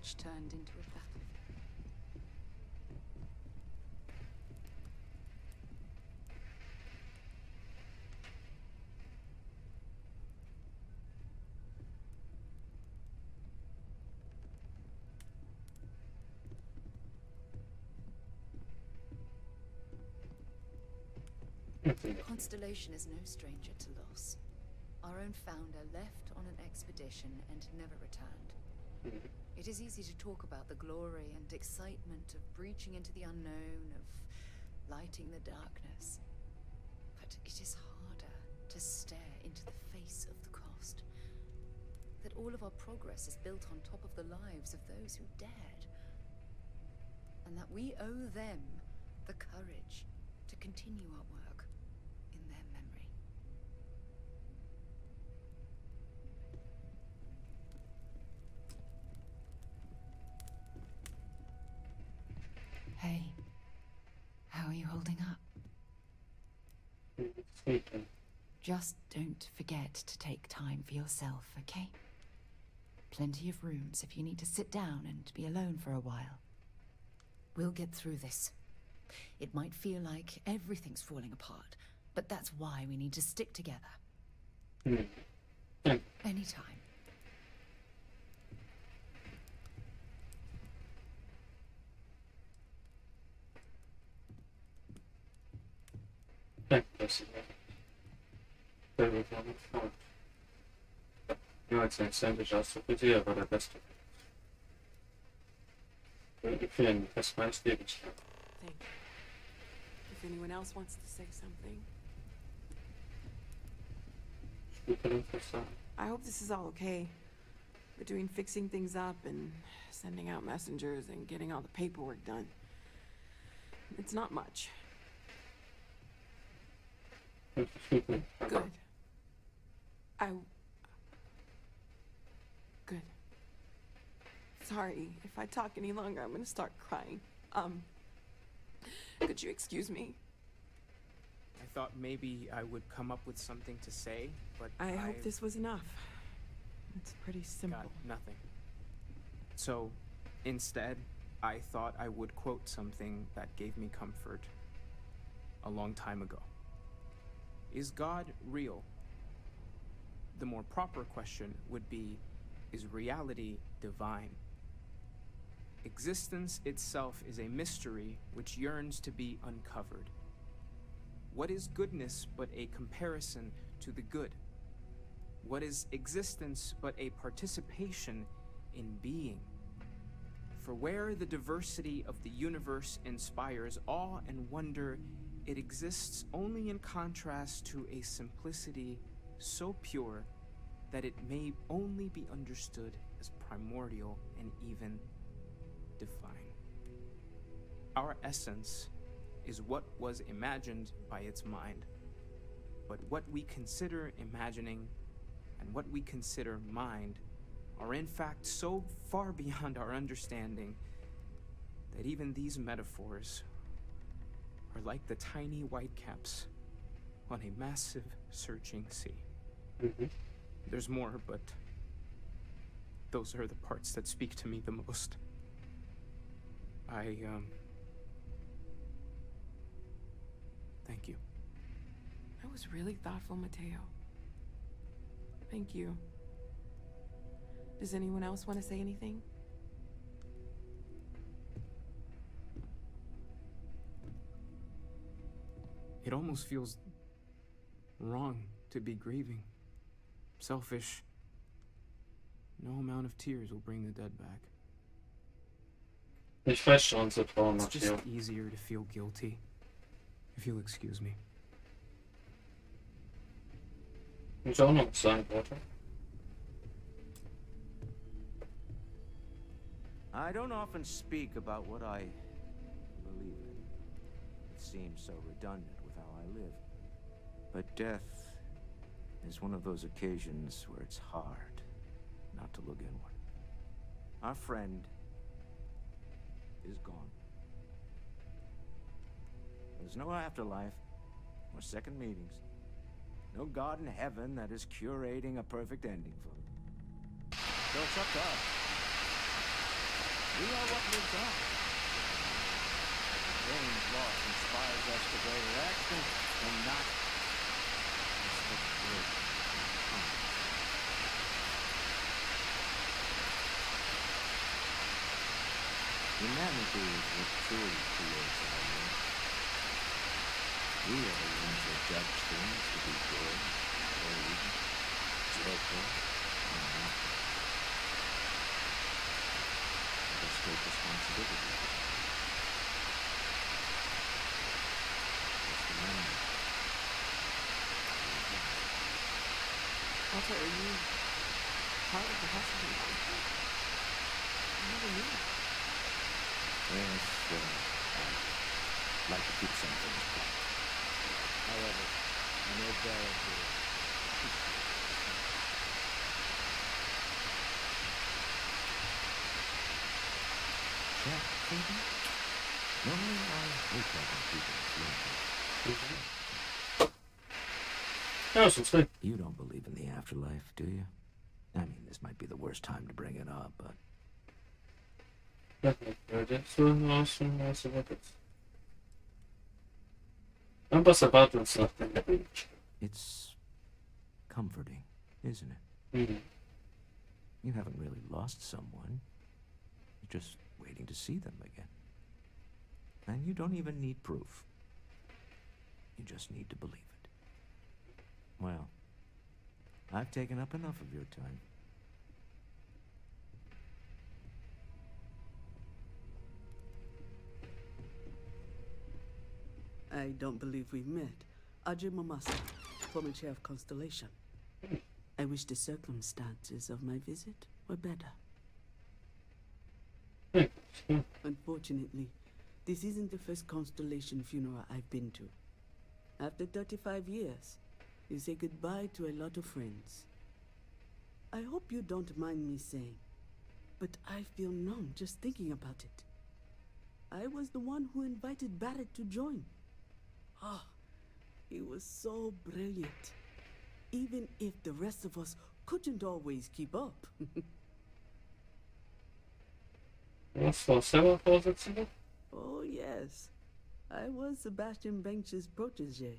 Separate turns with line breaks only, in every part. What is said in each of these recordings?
which turned into a battlefield. Constellation is no stranger to loss. Our own founder left on an expedition and never returned. It is easy to talk about the glory and excitement of breaching into the unknown, of lighting the darkness. But it is harder to stare into the face of the cost. That all of our progress is built on top of the lives of those who dared. And that we owe them the courage to continue our work in their memory. Hey, how are you holding up? Just don't forget to take time for yourself, okay? Plenty of rooms if you need to sit down and be alone for a while. We'll get through this. It might feel like everything's falling apart, but that's why we need to stick together. Anytime.
Niemals ein Sandwich auszuprobieren, aber der beste. Vielen, das meines Lebens.
Thank you. If anyone else wants to say something. I hope this is all okay. Between fixing things up and sending out messengers and getting all the paperwork done. It's not much. Good. Good. Sorry, if I talk any longer, I'm gonna start crying. Could you excuse me?
I thought maybe I would come up with something to say, but
I hope this was enough. It's pretty simple.
Got nothing. So, instead, I thought I would quote something that gave me comfort a long time ago. Is God real? The more proper question would be, is reality divine? Existence itself is a mystery which yearns to be uncovered. What is goodness but a comparison to the good? What is existence but a participation in being? For where the diversity of the universe inspires awe and wonder, it exists only in contrast to a simplicity so pure that it may only be understood as primordial and even divine. Our essence is what was imagined by its mind, but what we consider imagining and what we consider mind are in fact so far beyond our understanding that even these metaphors are like the tiny whitecaps on a massive searching sea. There's more, but those are the parts that speak to me the most. Thank you.
That was really thoughtful, Mateo. Thank you. Does anyone else want to say anything?
It almost feels wrong to be grieving. Selfish. No amount of tears will bring the dead back.
Ich weiß schon, so Traum,
It's just
Matteo.
easier to feel guilty. If you'll excuse me.
Ich auch noch sagen wollte.
I don't often speak about what I believe in. It seems so redundant with how I live. But death is one of those occasions where it's hard not to look inward. Our friend is gone. There's no afterlife, or second meetings. No God in heaven that is curating a perfect ending for them. So it's up to us. We are what lives on. James' loss inspires us to greater action and not just the good. Humanity is what truly creates our life. We are the ones that judge things to be good, or evil, joyful, or not. Let us take responsibility. Just remember.
Walter, are you part of the hospital? I never knew.
Yes, I'd like to keep some things quiet. However, I know Barret will appreciate this. Chat, baby? Normally I hate having people funerals.
Ja, så sweet.
You don't believe in the afterlife, do you? I mean, this might be the worst time to bring it up, but
I'm bara about something.
it's comforting, isn't it?
Mm.
You haven't really lost someone. You're just waiting to see them again. And you don't even need proof. You just need to believe it. Well, I've taken up enough of your time.
I don't believe we've met. Ajay Mamasa, former chair of Constellation. I wish the circumstances of my visit were better. Unfortunately, this isn't the first Constellation funeral I've been to. After 35 years, you say goodbye to a lot of friends. I hope you don't mind me saying, but I feel numb just thinking about it. I was the one who invited Barret to join. Ah, he was so brilliant. Even if the rest of us couldn't always keep up.
Was for several closets ago?
Oh, yes. I was Sebastian Banks's protege.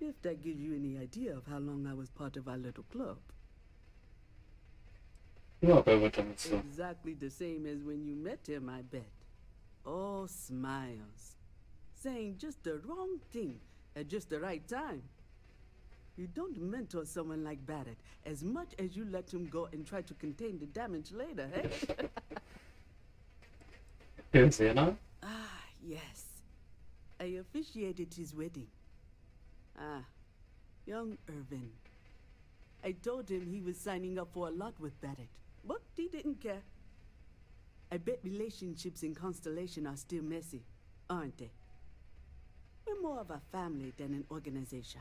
If that gives you any idea of how long I was part of our little club.
Ja, övertagit så.
Exactly the same as when you met him, I bet. Oh, smiles. Saying just the wrong thing at just the right time. You don't mentor someone like Barret as much as you let him go and try to contain the damage later, eh?
Senare?
Ah, yes. I officiated his wedding. Ah, young Irvin. I told him he was signing up for a lot with Barret, but he didn't care. I bet relationships in Constellation are still messy, aren't they? We're more of a family than an organization.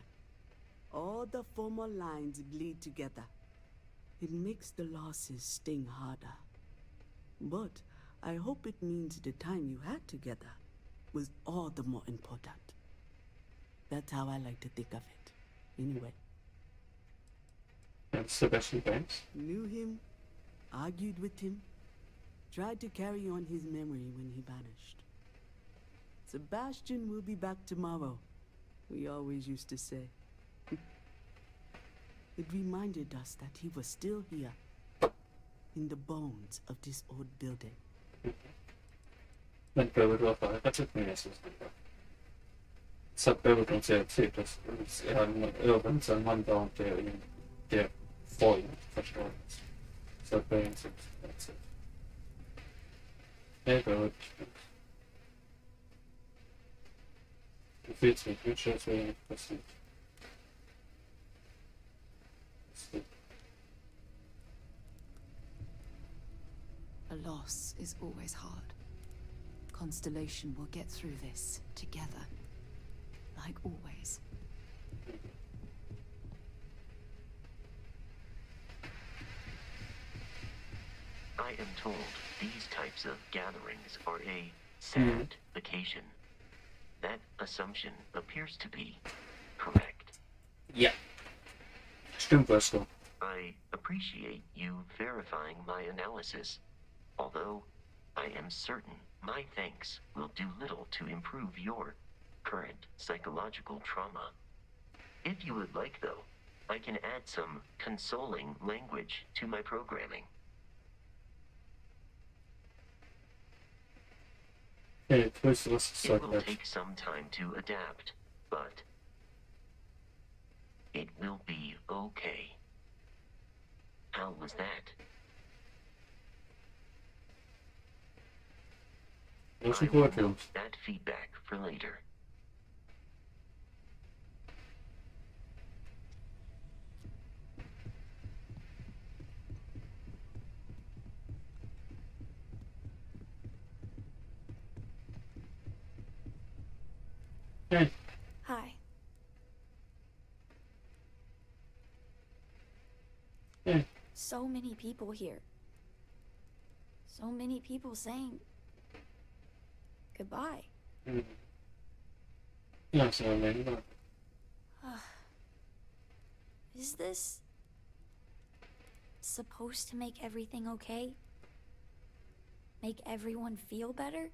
All the former lines bleed together. It makes the losses sting harder. But I hope it means the time you had together was all the more important. That's how I like to think of it. Anyway.
And Sebastian Banks?
Knew him, argued with him, tried to carry on his memory when he vanished. Sebastian will be back tomorrow, we always used to say. It reminded us that he was still here, in the bones of this old building.
Men behöver du ha förrättat med Jesus? Så behöver de se typ över en mandat det får ju förstås. Så det är inte så. Det behöver det finns mycket så är det precis.
A loss is always hard. Constellation will get through this together, like always.
I am told these types of gatherings are a sad occasion. That assumption appears to be correct.
Ja. Stimmt was so.
I appreciate you verifying my analysis, although I am certain my thanks will do little to improve your current psychological trauma. If you would like, though, I can add some consoling language to my programming.
Okay, please let's
It
start
will
that.
take some time to adapt, but it will be okay. How was that?
Let's
I will
report you.
note that feedback for later.
Hey,
Hi.
hey.
So many people here. So many people saying goodbye.
Yeah, so maybe not.
Is this supposed to make everything okay? Make everyone feel better?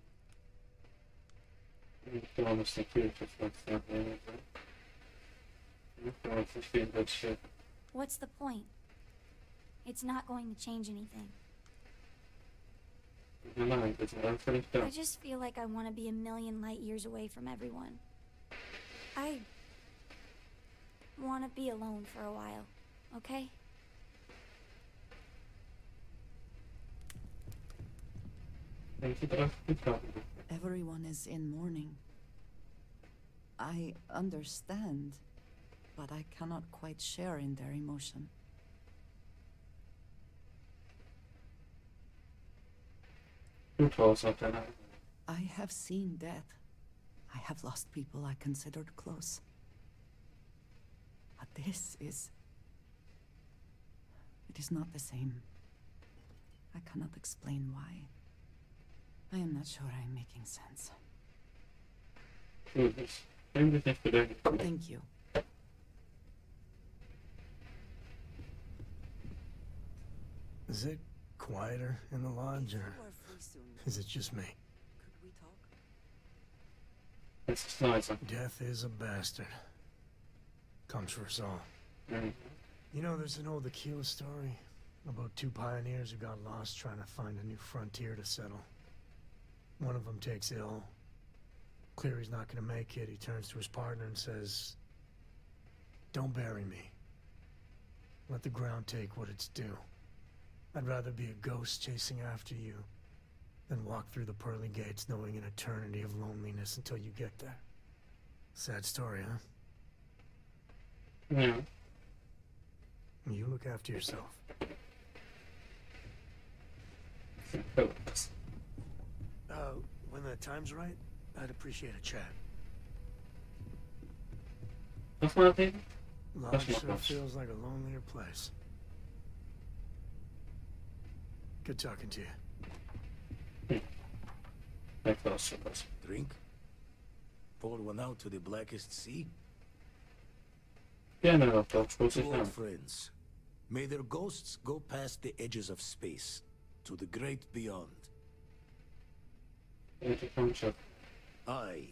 You can almost think you just like something like that. You can almost feel that shit.
What's the point? It's not going to change anything.
Your mind is unfinished
I
up.
just feel like I want to be a million light years away from everyone. I want to be alone for a while, okay?
Thank you, but good talking to you.
Everyone is in mourning. I understand, but I cannot quite share in their emotion.
You told us something.
I have seen death. I have lost people I considered close. But this is... It is not the same. I cannot explain why. I am not sure I am making sense.
Goodness. Everything today.
Thank you.
Is it quieter in the lodge, or
We're free soon.
is it just me?
Could we talk?
It's just nice.
Death is a bastard. Comes for us all. You know, there's an old Aquila story about two pioneers who got lost trying to find a new frontier to settle. One of them takes ill. Clear he's not gonna make it, he turns to his partner and says, "Don't bury me. Let the ground take what it's due. I'd rather be a ghost chasing after you than walk through the pearly gates knowing an eternity of loneliness until you get there." Sad story, huh?
Yeah.
You look after yourself. When the time's right, I'd appreciate a chat.
That's my thing.
Lodge
That's not
sure
much.
feels like a lonelier place. Good talking to you.
Like those of us.
Drink? Pour one out to the blackest sea?
Yeah, no, that's what's it
To
now.
old friends. May their ghosts go past the edges of space, to the great beyond.
It comes up.
I